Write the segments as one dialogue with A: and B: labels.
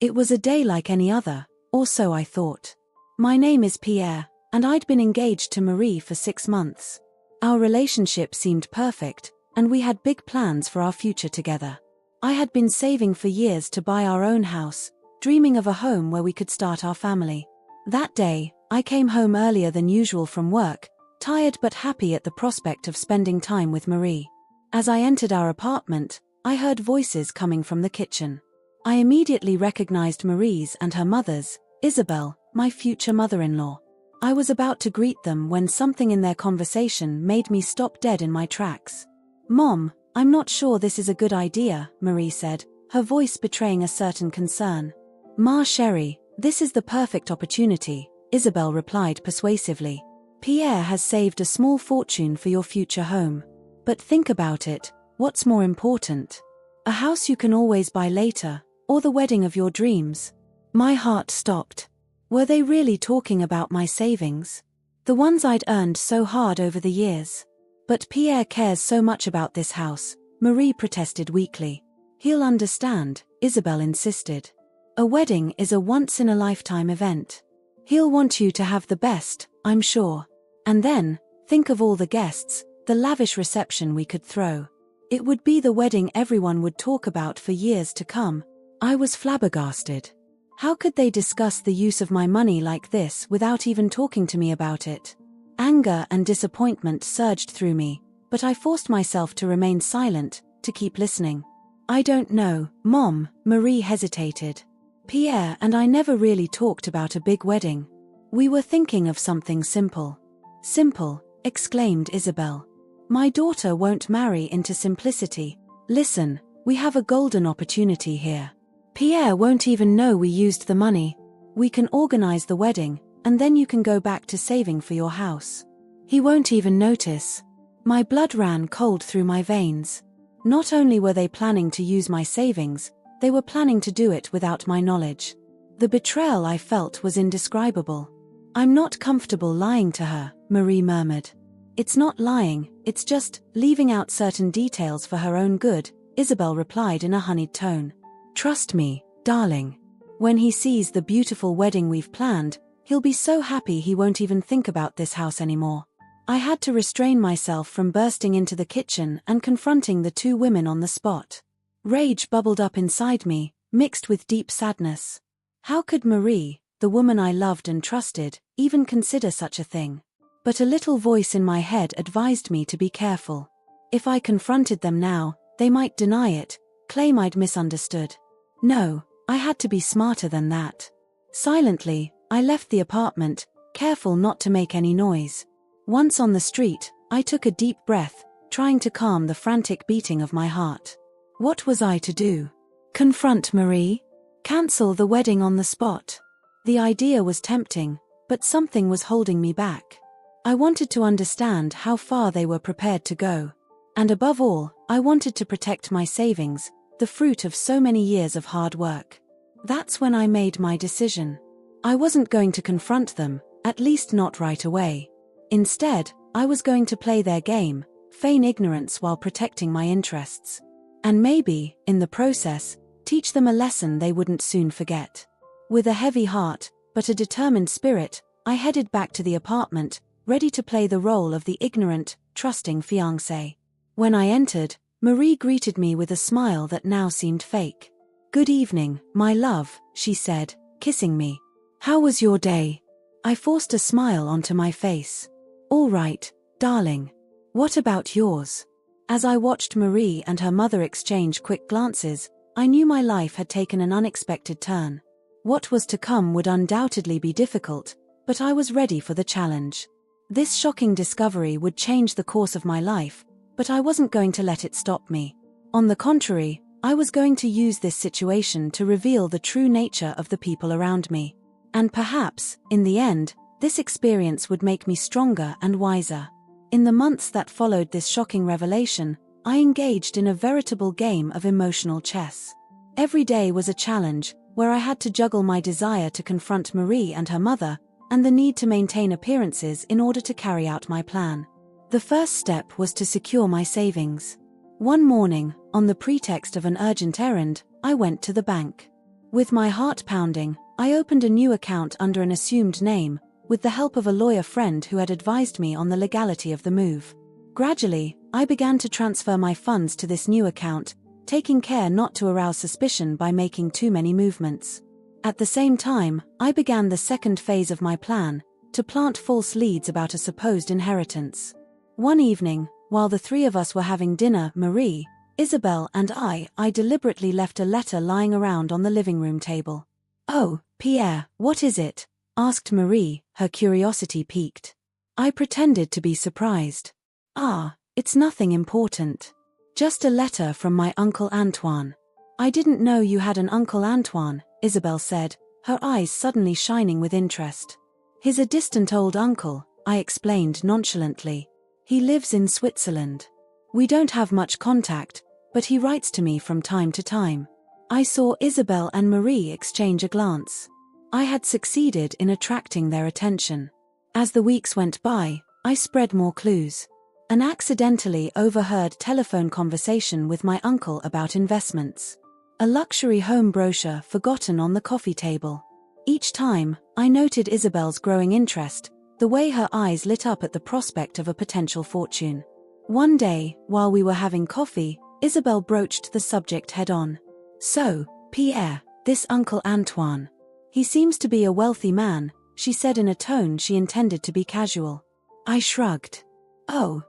A: It was a day like any other, or so I thought. My name is Pierre, and I'd been engaged to Marie for 6 months. Our relationship seemed perfect, and we had big plans for our future together. I had been saving for years to buy our own house, dreaming of a home where we could start our family. That day, I came home earlier than usual from work, tired but happy at the prospect of spending time with Marie. As I entered our apartment, I heard voices coming from the kitchen. I immediately recognized Marie's and her mother's, Isabelle, my future mother-in-law. I was about to greet them when something in their conversation made me stop dead in my tracks. "Mom, I'm not sure this is a good idea," Marie said, her voice betraying a certain concern. "Ma chérie, this is the perfect opportunity," Isabelle replied persuasively. "Pierre has saved a small fortune for your future home. But think about it, what's more important? A house you can always buy later, or the wedding of your dreams?" My heart stopped. Were they really talking about my savings? The ones I'd earned so hard over the years? "But Pierre cares so much about this house," Marie protested weakly. "He'll understand," Isabelle insisted. "A wedding is a once-in-a-lifetime event. He'll want you to have the best, I'm sure. And then, think of all the guests, the lavish reception we could throw. It would be the wedding everyone would talk about for years to come." I was flabbergasted. How could they discuss the use of my money like this without even talking to me about it? Anger and disappointment surged through me, but I forced myself to remain silent, to keep listening. "I don't know, Mom," Marie hesitated. "Pierre and I never really talked about a big wedding. We were thinking of something simple." "Simple," exclaimed Isabelle. "My daughter won't marry into simplicity. Listen, we have a golden opportunity here. Pierre won't even know we used the money. We can organize the wedding, and then you can go back to saving for your house. He won't even notice." My blood ran cold through my veins. Not only were they planning to use my savings, they were planning to do it without my knowledge. The betrayal I felt was indescribable. "I'm not comfortable lying to her," Marie murmured. "It's not lying, it's just leaving out certain details for her own good," Isabelle replied in a honeyed tone. "Trust me, darling. When he sees the beautiful wedding we've planned, he'll be so happy he won't even think about this house anymore." I had to restrain myself from bursting into the kitchen and confronting the two women on the spot. Rage bubbled up inside me, mixed with deep sadness. How could Marie, the woman I loved and trusted, even consider such a thing? But a little voice in my head advised me to be careful. If I confronted them now, they might deny it, claim I'd misunderstood. No, I had to be smarter than that. Silently, I left the apartment, careful not to make any noise. Once on the street, I took a deep breath, trying to calm the frantic beating of my heart. What was I to do? Confront Marie? Cancel the wedding on the spot? The idea was tempting, but something was holding me back. I wanted to understand how far they were prepared to go. And above all, I wanted to protect my savings, the fruit of so many years of hard work. That's when I made my decision. I wasn't going to confront them, at least not right away. Instead, I was going to play their game, feign ignorance while protecting my interests. And maybe, in the process, teach them a lesson they wouldn't soon forget. With a heavy heart, but a determined spirit, I headed back to the apartment, ready to play the role of the ignorant, trusting fiancé. When I entered, Marie greeted me with a smile that now seemed fake. "Good evening, my love," she said, kissing me. "How was your day?" I forced a smile onto my face. "All right, darling. What about yours?" As I watched Marie and her mother exchange quick glances, I knew my life had taken an unexpected turn. What was to come would undoubtedly be difficult, but I was ready for the challenge. This shocking discovery would change the course of my life, but I wasn't going to let it stop me. On the contrary, I was going to use this situation to reveal the true nature of the people around me. And perhaps, in the end, this experience would make me stronger and wiser. In the months that followed this shocking revelation, I engaged in a veritable game of emotional chess. Every day was a challenge, where I had to juggle my desire to confront Marie and her mother, and the need to maintain appearances in order to carry out my plan. The first step was to secure my savings. One morning, on the pretext of an urgent errand, I went to the bank. With my heart pounding, I opened a new account under an assumed name, with the help of a lawyer friend who had advised me on the legality of the move. Gradually, I began to transfer my funds to this new account, taking care not to arouse suspicion by making too many movements. At the same time, I began the second phase of my plan, to plant false leads about a supposed inheritance. One evening, while the three of us were having dinner, Marie, Isabel and I deliberately left a letter lying around on the living room table. "Oh, Pierre, what is it?" asked Marie, her curiosity piqued. I pretended to be surprised. "Ah, it's nothing important. Just a letter from my Uncle Antoine." "I didn't know you had an Uncle Antoine," Isabel said, her eyes suddenly shining with interest. "He's a distant old uncle," I explained nonchalantly. "He lives in Switzerland. We don't have much contact, but he writes to me from time to time." I saw Isabel and Marie exchange a glance. I had succeeded in attracting their attention. As the weeks went by, I spread more clues. An accidentally overheard telephone conversation with my uncle about investments. A luxury home brochure forgotten on the coffee table. Each time, I noted Isabel's growing interest, the way her eyes lit up at the prospect of a potential fortune. One day, while we were having coffee, Isabel broached the subject head-on. "So, Pierre, this Uncle Antoine. He seems to be a wealthy man," she said in a tone she intended to be casual. I shrugged. "Oh,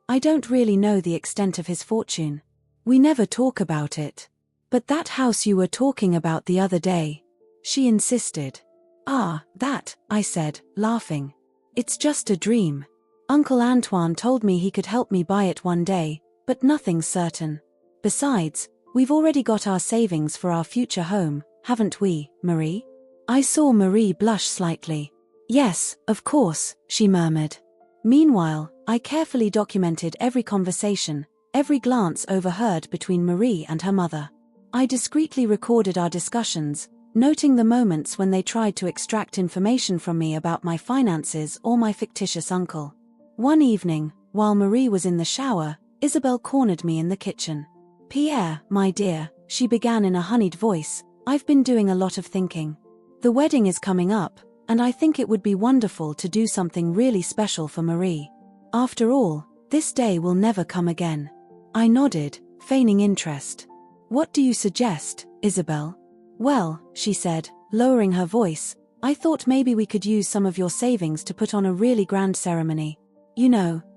A: I don't really know the extent of his fortune. We never talk about it. But that house you were talking about the other day," she insisted. "Ah, that," I said, laughing. "It's just a dream. Uncle Antoine told me he could help me buy it one day, but nothing's certain. Besides, we've already got our savings for our future home, haven't we, Marie?" I saw Marie blush slightly. "Yes, of course," she murmured. Meanwhile, I carefully documented every conversation, every glance overheard between Marie and her mother. I discreetly recorded our discussions, noting the moments when they tried to extract information from me about my finances or my fictitious uncle. One evening, while Marie was in the shower, Isabel cornered me in the kitchen. "Pierre, my dear," she began in a honeyed voice, "I've been doing a lot of thinking. The wedding is coming up, and I think it would be wonderful to do something really special for Marie. After all, this day will never come again." I nodded, feigning interest. "What do you suggest, Isabel?" "Well," she said, lowering her voice, "I thought maybe we could use some of your savings to put on a really grand ceremony.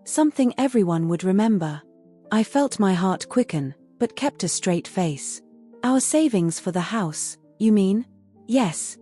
A: Something everyone would remember." I felt my heart quicken, but kept a straight face. "Our savings for the house, you mean?" Yes,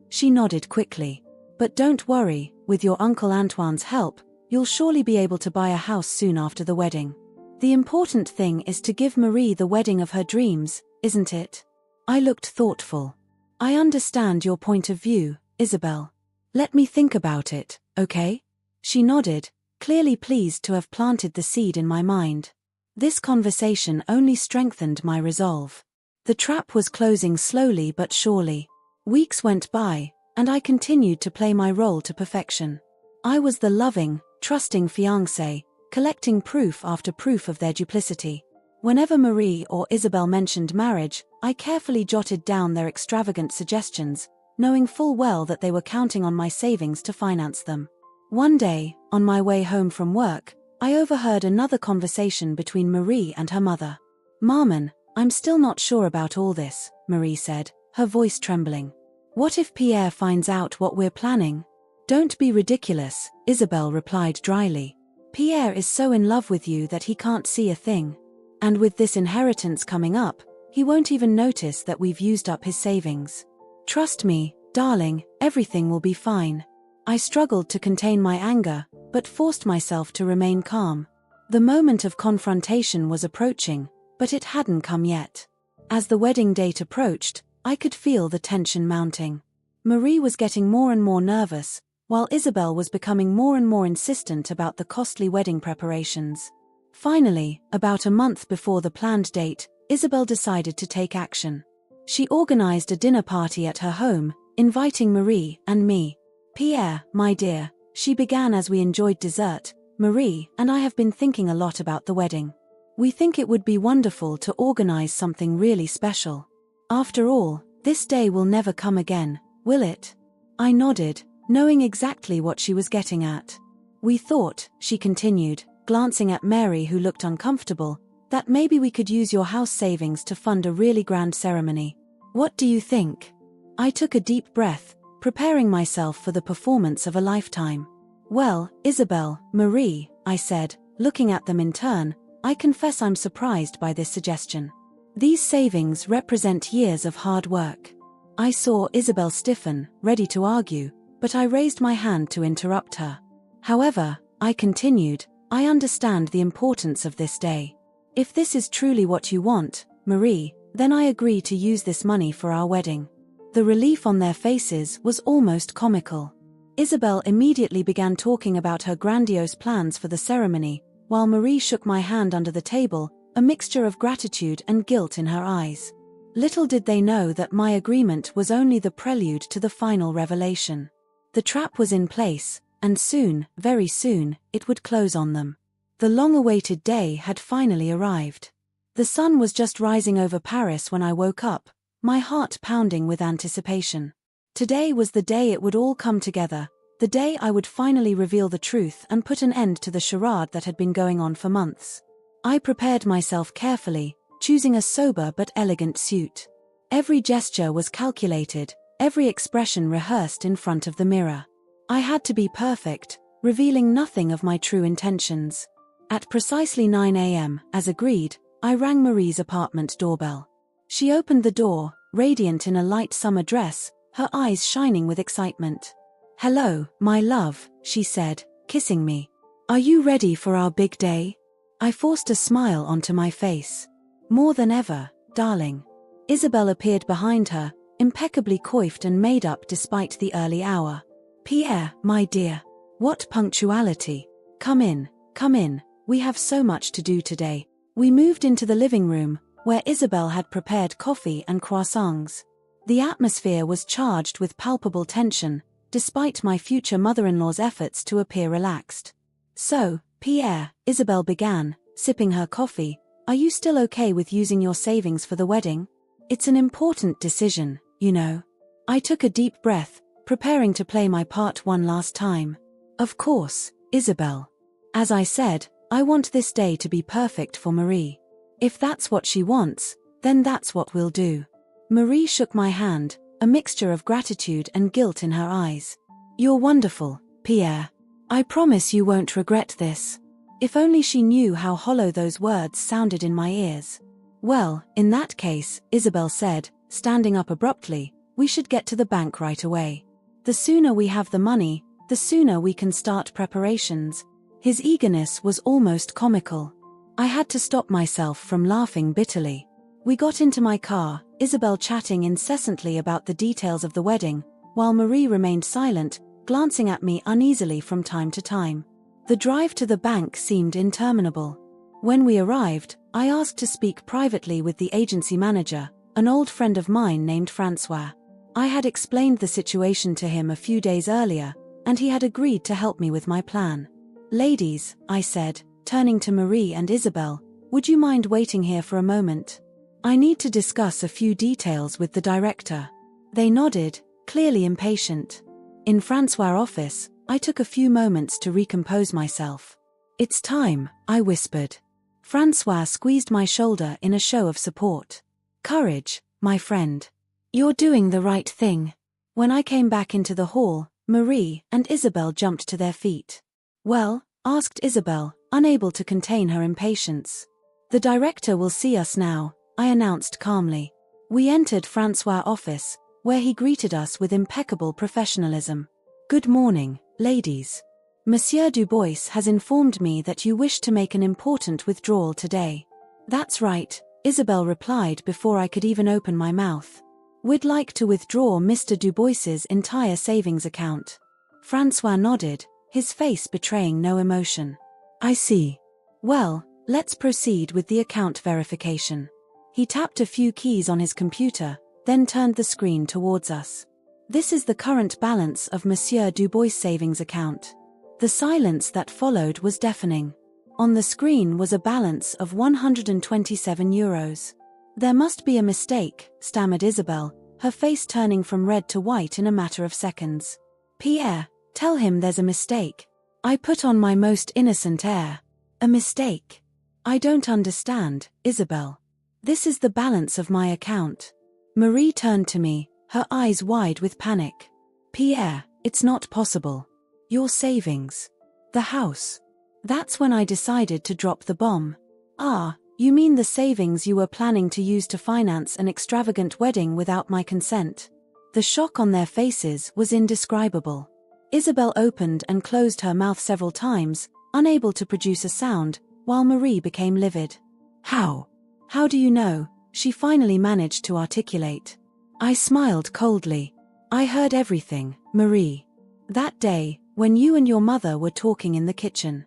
A: she nodded quickly. "But don't worry, with your Uncle Antoine's help, you'll surely be able to buy a house soon after the wedding. The important thing is to give Marie the wedding of her dreams, isn't it?" I looked thoughtful. "I understand your point of view, Isabel. Let me think about it, okay?" She nodded, clearly pleased to have planted the seed in my mind. This conversation only strengthened my resolve. The trap was closing slowly but surely. Weeks went by, and I continued to play my role to perfection. I was the loving, trusting fiancé, collecting proof after proof of their duplicity. Whenever Marie or Isabel mentioned marriage, I carefully jotted down their extravagant suggestions, knowing full well that they were counting on my savings to finance them. One day, on my way home from work, I overheard another conversation between Marie and her mother. "Maman, I'm still not sure about all this," Marie said, her voice trembling. "What if Pierre finds out what we're planning?" "Don't be ridiculous," Isabel replied dryly. "Pierre is so in love with you that he can't see a thing. And with this inheritance coming up, he won't even notice that we've used up his savings. Trust me, darling, everything will be fine." I struggled to contain my anger, but forced myself to remain calm. The moment of confrontation was approaching, but it hadn't come yet. As the wedding date approached, I could feel the tension mounting. Marie was getting more and more nervous, while Isabel was becoming more and more insistent about the costly wedding preparations. Finally, about a month before the planned date, Isabel decided to take action. She organized a dinner party at her home, inviting Marie and me. "Pierre, my dear," she began as we enjoyed dessert, "Marie and I have been thinking a lot about the wedding. We think it would be wonderful to organize something really special. After all, This day will never come again, will it? I nodded, knowing exactly what she was getting at. We thought, she continued, glancing at Mary who looked uncomfortable, that maybe we could use your house savings to fund a really grand ceremony. What do you think? I took a deep breath, preparing myself for the performance of a lifetime. Well, Isabel, Marie, I said, looking at them in turn, I confess I'm surprised by this suggestion. These savings represent years of hard work. I saw Isabel stiffen, ready to argue, but I raised my hand to interrupt her. However, I continued, I understand the importance of this day. If this is truly what you want, Marie, then I agree to use this money for our wedding. The relief on their faces was almost comical. Isabel immediately began talking about her grandiose plans for the ceremony, while Marie shook my hand under the table, a mixture of gratitude and guilt in her eyes. Little did they know that my agreement was only the prelude to the final revelation. The trap was in place, and soon, very soon, it would close on them. The long-awaited day had finally arrived. The sun was just rising over Paris when I woke up, my heart pounding with anticipation. Today was the day it would all come together, the day I would finally reveal the truth and put an end to the charade that had been going on for months. I prepared myself carefully, choosing a sober but elegant suit. Every gesture was calculated, every expression rehearsed in front of the mirror. I had to be perfect, revealing nothing of my true intentions. At precisely 9 a.m., as agreed, I rang Marie's apartment doorbell. She opened the door, radiant in a light summer dress, her eyes shining with excitement. "Hello, my love," she said, kissing me. "Are you ready for our big day?" I forced a smile onto my face. "More than ever, darling." Isabel appeared behind her, impeccably coiffed and made up despite the early hour. "Pierre, my dear. What punctuality. Come in, we have so much to do today." We moved into the living room, where Isabel had prepared coffee and croissants. The atmosphere was charged with palpable tension, despite my future mother-in-law's efforts to appear relaxed. "So, Pierre," Isabel began, sipping her coffee, "are you still okay with using your savings for the wedding? It's an important decision, you know." I took a deep breath, preparing to play my part one last time. "Of course, Isabel. As I said, I want this day to be perfect for Marie. If that's what she wants, then that's what we'll do." Marie shook my hand, a mixture of gratitude and guilt in her eyes. "You're wonderful, Pierre. I promise you won't regret this." If only she knew how hollow those words sounded in my ears. "Well, in that case," Isabel said, standing up abruptly, "we should get to the bank right away. The sooner we have the money, the sooner we can start preparations." His eagerness was almost comical. I had to stop myself from laughing bitterly. We got into my car, Isabel chatting incessantly about the details of the wedding, while Marie remained silent, glancing at me uneasily from time to time. The drive to the bank seemed interminable. When we arrived, I asked to speak privately with the agency manager, an old friend of mine named Francois. I had explained the situation to him a few days earlier, and he had agreed to help me with my plan. "Ladies," I said, turning to Marie and Isabel, "would you mind waiting here for a moment? I need to discuss a few details with the director." They nodded, clearly impatient. In Francois' office, I took a few moments to recompose myself. "It's time," I whispered. Francois squeezed my shoulder in a show of support. "Courage, my friend. You're doing the right thing." When I came back into the hall, Marie and Isabel jumped to their feet. "Well?" asked Isabel, unable to contain her impatience. "The director will see us now," I announced calmly. We entered Francois' office, where he greeted us with impeccable professionalism. "Good morning, ladies. Monsieur Dubois has informed me that you wish to make an important withdrawal today." "That's right," Isabel replied before I could even open my mouth. "We'd like to withdraw Mr. Dubois's entire savings account." Francois nodded, his face betraying no emotion. "I see. Well, let's proceed with the account verification." He tapped a few keys on his computer, then turned the screen towards us. "This is the current balance of Monsieur Dubois' savings account." The silence that followed was deafening. On the screen was a balance of €127. "There must be a mistake," stammered Isabel, her face turning from red to white in a matter of seconds. Pierre, tell him there's a mistake. I put on my most innocent air. A mistake? I don't understand, Isabel. This is the balance of my account. Marie turned to me, her eyes wide with panic. Pierre, it's not possible. Your savings. The house. That's when I decided to drop the bomb. Ah, you mean the savings you were planning to use to finance an extravagant wedding without my consent? The shock on their faces was indescribable. Isabel opened and closed her mouth several times, unable to produce a sound, while Marie became livid. How? How do you know? She finally managed to articulate. I smiled coldly. I heard everything, Marie. That day, when you and your mother were talking in the kitchen.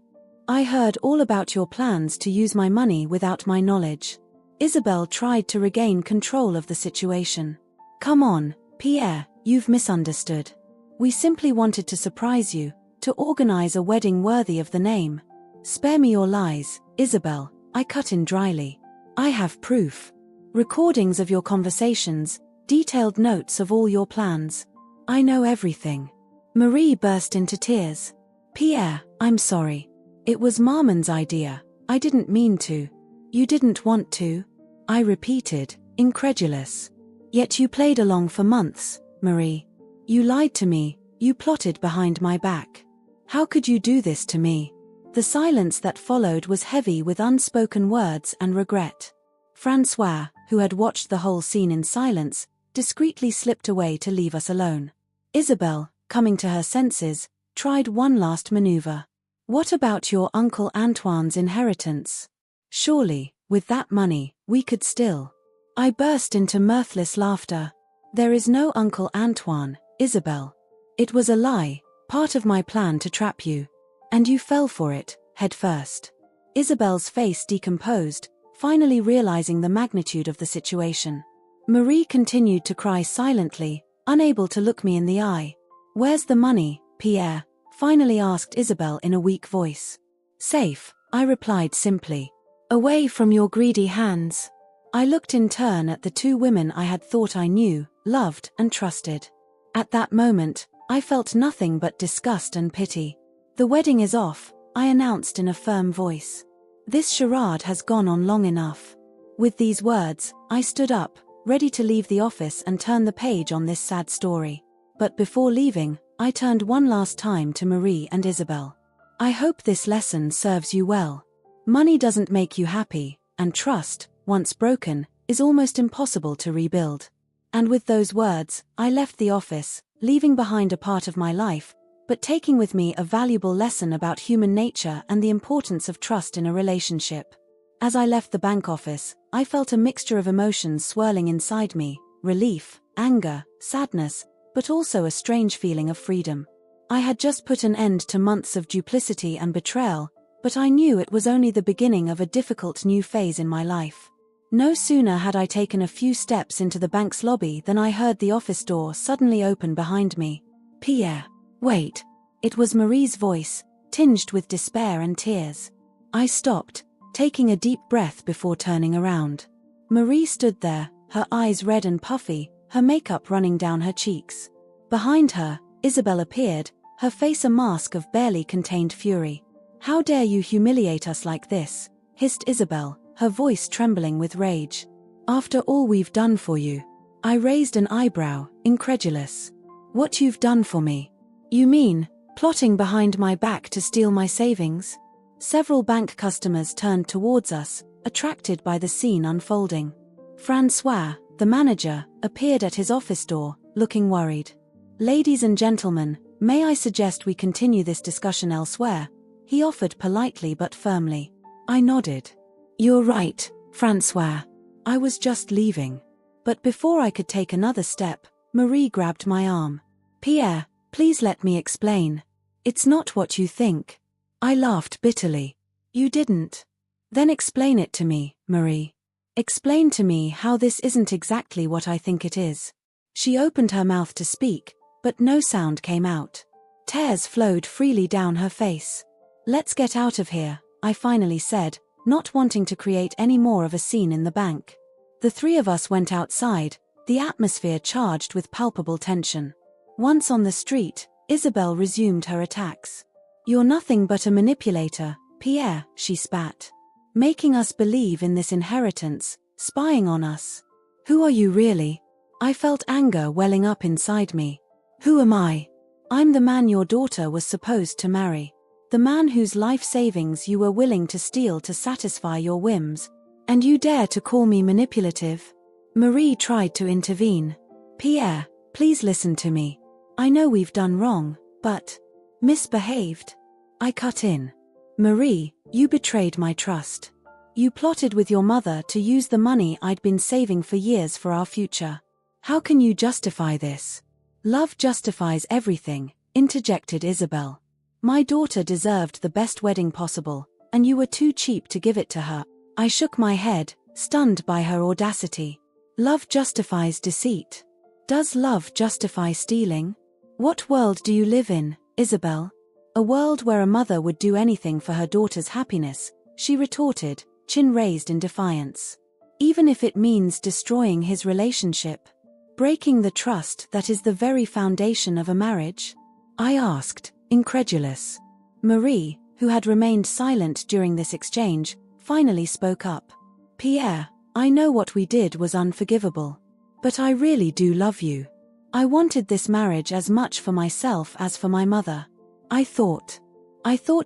A: I heard all about your plans to use my money without my knowledge. Isabel tried to regain control of the situation. Come on, Pierre, you've misunderstood. We simply wanted to surprise you, to organize a wedding worthy of the name. Spare me your lies, Isabel, I cut in dryly. I have proof. Recordings of your conversations, detailed notes of all your plans. I know everything. Marie burst into tears. Pierre, I'm sorry. It was Marmon's idea. I didn't mean to. You didn't want to? I repeated, incredulous. Yet you played along for months, Marie. You lied to me, you plotted behind my back. How could you do this to me? The silence that followed was heavy with unspoken words and regret. Francois, who had watched the whole scene in silence, discreetly slipped away to leave us alone. Isabel, coming to her senses, tried one last maneuver. What about your Uncle Antoine's inheritance? Surely, with that money, we could still. I burst into mirthless laughter. There is no Uncle Antoine, Isabel. It was a lie, part of my plan to trap you. And you fell for it, head first. Isabel's face decomposed, finally realizing the magnitude of the situation. Marie continued to cry silently, unable to look me in the eye. Where's the money, Pierre? Finally asked Isabel in a weak voice. Safe, I replied simply. Away from your greedy hands. I looked in turn at the two women I had thought I knew, loved, and trusted. At that moment, I felt nothing but disgust and pity. The wedding is off, I announced in a firm voice. This charade has gone on long enough. With these words, I stood up, ready to leave the office and turn the page on this sad story. But before leaving, I turned one last time to Marie and Isabel. I hope this lesson serves you well. Money doesn't make you happy, and trust, once broken, is almost impossible to rebuild. And with those words, I left the office, leaving behind a part of my life, but taking with me a valuable lesson about human nature and the importance of trust in a relationship. As I left the bank office, I felt a mixture of emotions swirling inside me, relief, anger, sadness, but also a strange feeling of freedom. I had just put an end to months of duplicity and betrayal, but I knew it was only the beginning of a difficult new phase in my life. No sooner had I taken a few steps into the bank's lobby than I heard the office door suddenly open behind me. Pierre, wait. It was Marie's voice, tinged with despair and tears. I stopped, taking a deep breath before turning around. Marie stood there, her eyes red and puffy, her makeup running down her cheeks. Behind her, Isabel appeared, her face a mask of barely contained fury. How dare you humiliate us like this? Hissed Isabel, her voice trembling with rage. After all we've done for you. I raised an eyebrow, incredulous. What you've done for me? You mean, plotting behind my back to steal my savings? Several bank customers turned towards us, attracted by the scene unfolding. Francois, the manager, appeared at his office door, looking worried. Ladies and gentlemen, may I suggest we continue this discussion elsewhere? He offered politely but firmly. I nodded. You're right, Francois. I was just leaving. But before I could take another step, Marie grabbed my arm. Pierre, please let me explain. It's not what you think. I laughed bitterly. You didn't. Then explain it to me, Marie. Explain to me how this isn't exactly what I think it is. She opened her mouth to speak, but no sound came out. Tears flowed freely down her face. Let's get out of here, I finally said, not wanting to create any more of a scene in the bank. The three of us went outside, the atmosphere charged with palpable tension. Once on the street, Isabel resumed her attacks. "You're nothing but a manipulator, Pierre," she spat. "Making us believe in this inheritance, spying on us. Who are you really?" I felt anger welling up inside me. "Who am I? I'm the man your daughter was supposed to marry. The man whose life savings you were willing to steal to satisfy your whims. And you dare to call me manipulative?" Marie tried to intervene. "Pierre, please listen to me. I know we've done wrong, but misbehaved." I cut in. "Marie, you betrayed my trust. You plotted with your mother to use the money I'd been saving for years for our future. How can you justify this?" "Love justifies everything," interjected Isabel. "My daughter deserved the best wedding possible, and you were too cheap to give it to her." I shook my head, stunned by her audacity. "Love justifies deceit. Does love justify stealing? What world do you live in, Isabel?" "A world where a mother would do anything for her daughter's happiness," she retorted, chin raised in defiance. "Even if it means destroying his relationship. Breaking the trust that is the very foundation of a marriage?" I asked, incredulous. Marie, who had remained silent during this exchange, finally spoke up. "Pierre, I know what we did was unforgivable. But I really do love you. I wanted this marriage as much for myself as for my mother. I thought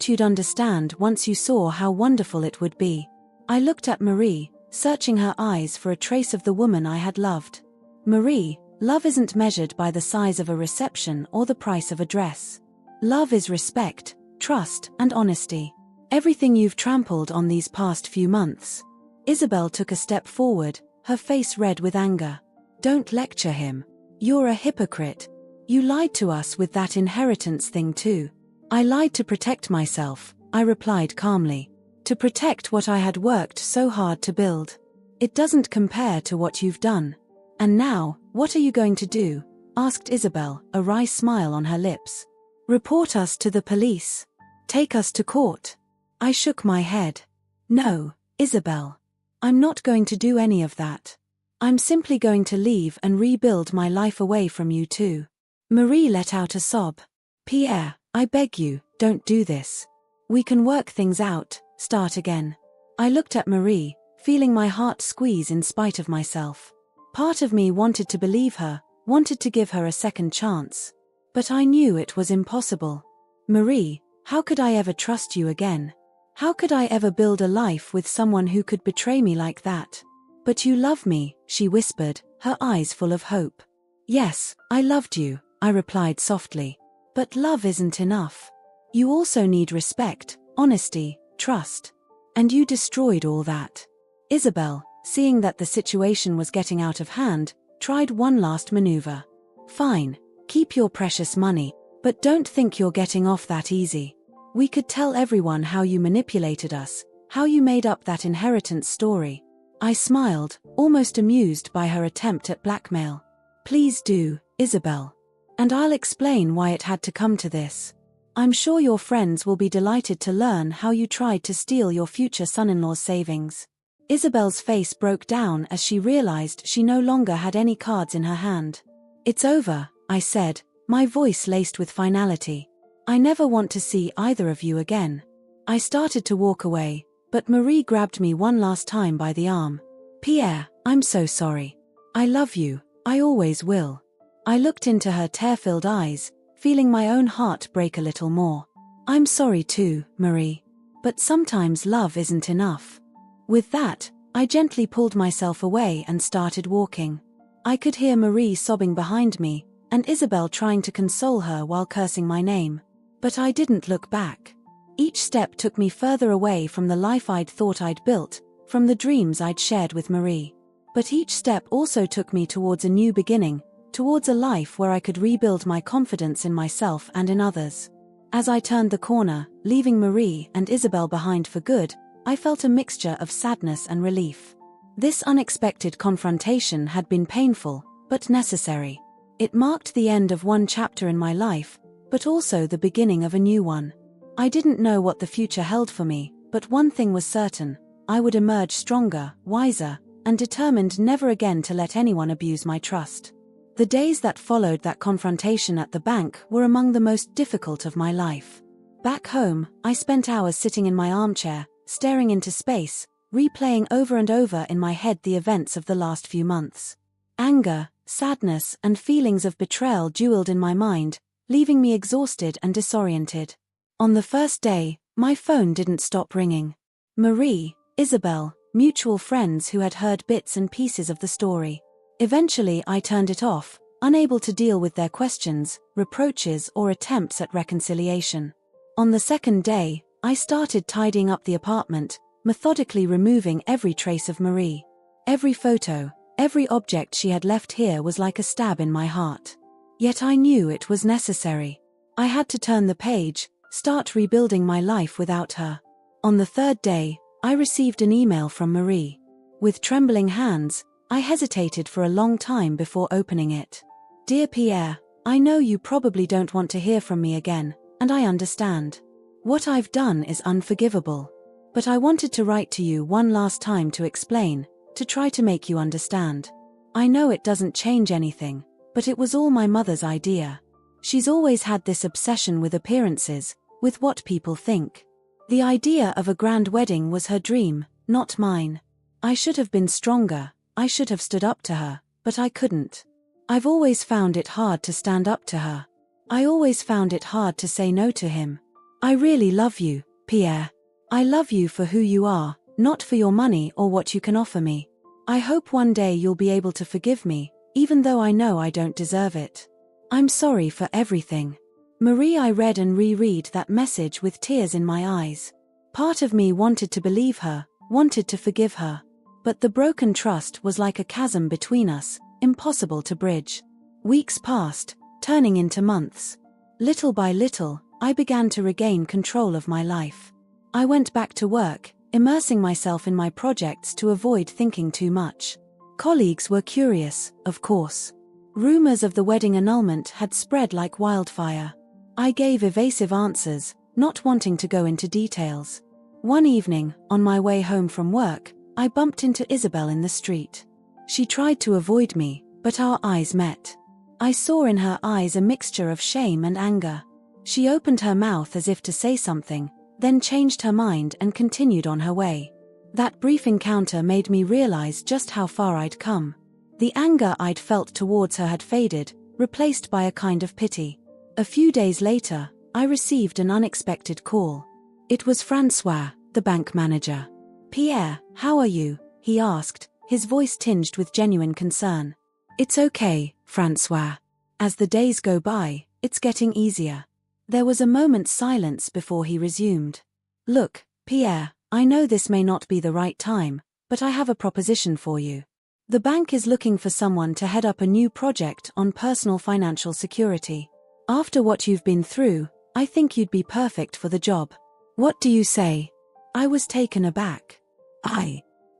A: you'd understand once you saw how wonderful it would be." I looked at Marie, searching her eyes for a trace of the woman I had loved. "Marie, love isn't measured by the size of a reception or the price of a dress. Love is respect, trust, and honesty. Everything you've trampled on these past few months." Isabel took a step forward, her face red with anger. "Don't lecture him. You're a hypocrite. You lied to us with that inheritance thing too." "I lied to protect myself," I replied calmly. "To protect what I had worked so hard to build. It doesn't compare to what you've done." "And now, what are you going to do?" asked Isabel, a wry smile on her lips. "Report us to the police? Take us to court?" I shook my head. "No, Isabel. I'm not going to do any of that. I'm simply going to leave and rebuild my life away from you too." Marie let out a sob. "Pierre, I beg you, don't do this. We can work things out, start again." I looked at Marie, feeling my heart squeeze in spite of myself. Part of me wanted to believe her, wanted to give her a second chance. But I knew it was impossible. "Marie, how could I ever trust you again? How could I ever build a life with someone who could betray me like that?" "But you love me," she whispered, her eyes full of hope. "Yes, I loved you," I replied softly. "But love isn't enough. You also need respect, honesty, trust. And you destroyed all that." Isabel, seeing that the situation was getting out of hand, tried one last maneuver. "Fine, keep your precious money, but don't think you're getting off that easy. We could tell everyone how you manipulated us, how you made up that inheritance story." I smiled, almost amused by her attempt at blackmail. "Please do, Isabel. And I'll explain why it had to come to this. I'm sure your friends will be delighted to learn how you tried to steal your future son-in-law's savings." Isabel's face broke down as she realized she no longer had any cards in her hand. "It's over," I said, my voice laced with finality. "I never want to see either of you again." I started to walk away, but Marie grabbed me one last time by the arm. "Pierre, I'm so sorry. I love you, I always will." I looked into her tear-filled eyes, feeling my own heart break a little more. "I'm sorry too, Marie. But sometimes love isn't enough." With that, I gently pulled myself away and started walking. I could hear Marie sobbing behind me, and Isabel trying to console her while cursing my name. But I didn't look back. Each step took me further away from the life I'd thought I'd built, from the dreams I'd shared with Marie. But each step also took me towards a new beginning, towards a life where I could rebuild my confidence in myself and in others. As I turned the corner, leaving Marie and Isabel behind for good, I felt a mixture of sadness and relief. This unexpected confrontation had been painful, but necessary. It marked the end of one chapter in my life, but also the beginning of a new one. I didn't know what the future held for me, but one thing was certain: I would emerge stronger, wiser, and determined never again to let anyone abuse my trust. The days that followed that confrontation at the bank were among the most difficult of my life. Back home, I spent hours sitting in my armchair, staring into space, replaying over and over in my head the events of the last few months. Anger, sadness, and feelings of betrayal duelled in my mind, leaving me exhausted and disoriented. On the first day, my phone didn't stop ringing. Marie, Isabel, mutual friends who had heard bits and pieces of the story. Eventually I turned it off, unable to deal with their questions, reproaches, or attempts at reconciliation. On the second day, I started tidying up the apartment, methodically removing every trace of Marie. Every photo, every object she had left here was like a stab in my heart. Yet I knew it was necessary. I had to turn the page, start rebuilding my life without her. On the third day, I received an email from Marie. With trembling hands, I hesitated for a long time before opening it. Dear Pierre, I know you probably don't want to hear from me again, and I understand. What I've done is unforgivable. But I wanted to write to you one last time to explain, to try to make you understand. I know it doesn't change anything, but it was all my mother's idea. She's always had this obsession with appearances, with what people think. The idea of a grand wedding was her dream, not mine. I should have been stronger, I should have stood up to her, but I couldn't. I've always found it hard to stand up to her. I always found it hard to say no to him. I really love you, Pierre. I love you for who you are, not for your money or what you can offer me. I hope one day you'll be able to forgive me, even though I know I don't deserve it. I'm sorry for everything. Marie, I read and reread that message with tears in my eyes. Part of me wanted to believe her, wanted to forgive her. But the broken trust was like a chasm between us, impossible to bridge. Weeks passed, turning into months. Little by little, I began to regain control of my life. I went back to work, immersing myself in my projects to avoid thinking too much. Colleagues were curious, of course. Rumors of the wedding annulment had spread like wildfire. I gave evasive answers, not wanting to go into details. One evening, on my way home from work, I bumped into Isabel in the street. She tried to avoid me, but our eyes met. I saw in her eyes a mixture of shame and anger. She opened her mouth as if to say something, then changed her mind and continued on her way. That brief encounter made me realize just how far I'd come. The anger I'd felt towards her had faded, replaced by a kind of pity. A few days later, I received an unexpected call. It was Francois, the bank manager. Pierre, how are you? He asked, his voice tinged with genuine concern. It's okay, Francois. As the days go by, it's getting easier. There was a moment's silence before he resumed. Look, Pierre, I know this may not be the right time, but I have a proposition for you. The bank is looking for someone to head up a new project on personal financial security. After what you've been through, I think you'd be perfect for the job. What do you say? I was taken aback.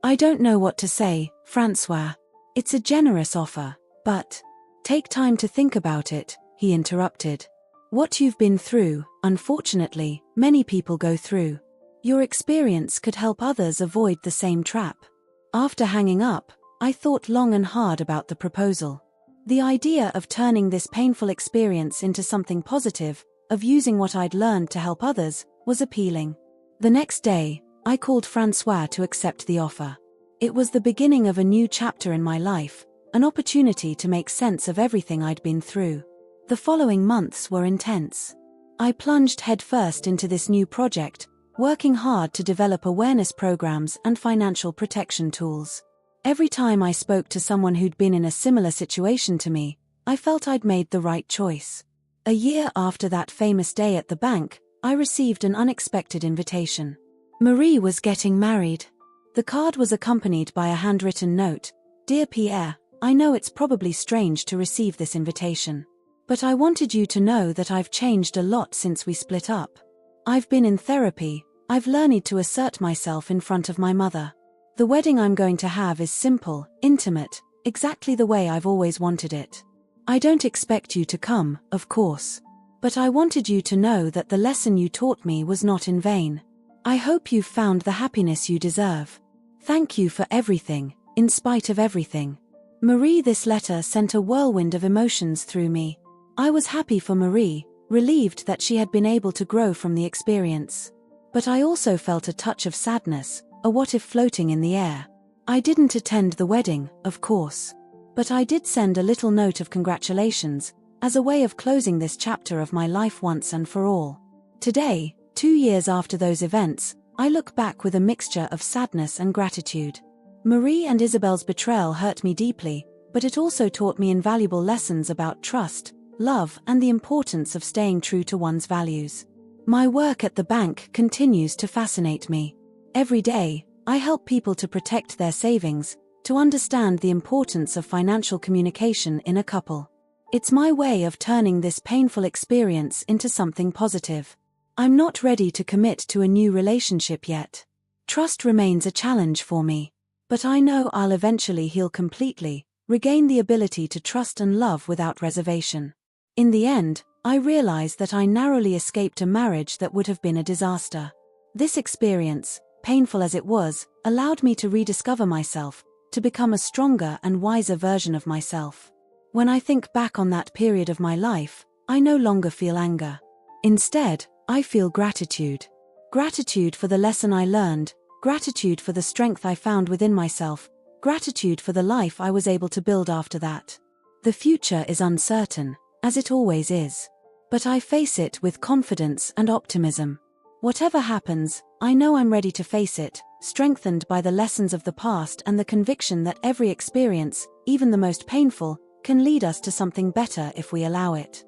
A: I don't know what to say, Francois. It's a generous offer, but take time to think about it, he interrupted. What you've been through, unfortunately, many people go through. Your experience could help others avoid the same trap. After hanging up, I thought long and hard about the proposal. The idea of turning this painful experience into something positive, of using what I'd learned to help others, was appealing. The next day, I called Francois to accept the offer. It was the beginning of a new chapter in my life, an opportunity to make sense of everything I'd been through. The following months were intense. I plunged headfirst into this new project, working hard to develop awareness programs and financial protection tools. Every time I spoke to someone who'd been in a similar situation to me, I felt I'd made the right choice. A year after that famous day at the bank, I received an unexpected invitation. Marie was getting married. The card was accompanied by a handwritten note. Dear Pierre, I know it's probably strange to receive this invitation. But I wanted you to know that I've changed a lot since we split up. I've been in therapy, I've learned to assert myself in front of my mother. The wedding I'm going to have is simple, intimate, exactly the way I've always wanted it. I don't expect you to come, of course. But I wanted you to know that the lesson you taught me was not in vain. I hope you've found the happiness you deserve. Thank you for everything, in spite of everything. Marie, this letter sent a whirlwind of emotions through me. I was happy for Marie, relieved that she had been able to grow from the experience. But I also felt a touch of sadness, a what if floating in the air. I didn't attend the wedding, of course. But I did send a little note of congratulations, as a way of closing this chapter of my life once and for all. Today, 2 years after those events, I look back with a mixture of sadness and gratitude. Marie and Isabel's betrayal hurt me deeply, but it also taught me invaluable lessons about trust, love, and the importance of staying true to one's values. My work at the bank continues to fascinate me. Every day, I help people to protect their savings, to understand the importance of financial communication in a couple. It's my way of turning this painful experience into something positive. I'm not ready to commit to a new relationship yet. Trust remains a challenge for me. But I know I'll eventually heal completely, regain the ability to trust and love without reservation. In the end, I realize that I narrowly escaped a marriage that would have been a disaster. This experience, painful as it was, allowed me to rediscover myself, to become a stronger and wiser version of myself. When I think back on that period of my life, I no longer feel anger. Instead, I feel gratitude. Gratitude for the lesson I learned, gratitude for the strength I found within myself, gratitude for the life I was able to build after that. The future is uncertain, as it always is. But I face it with confidence and optimism. Whatever happens, I know I'm ready to face it, strengthened by the lessons of the past and the conviction that every experience, even the most painful, can lead us to something better if we allow it.